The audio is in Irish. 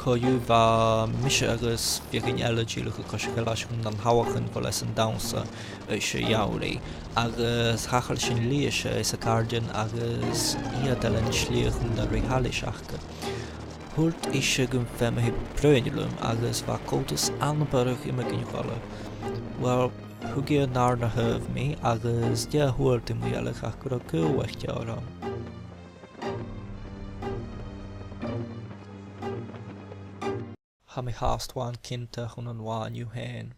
choú bha mise agus bhíon eileúla go cosise leis chun an hahachain go leis an damsa sé jaolaí agus chachail sin líise is a cardin agus iad eile slíochan na réhallaiseachcha. Thuirt ise go bheith breúnilum agus bha cótas anbarach imime gcinneála. Well, thugéad ná na thuh mí agus de thuirt i mhuiach ach gur a gúhhaiste árám. Ha mé hástháin cinnte chun an bháinú hain.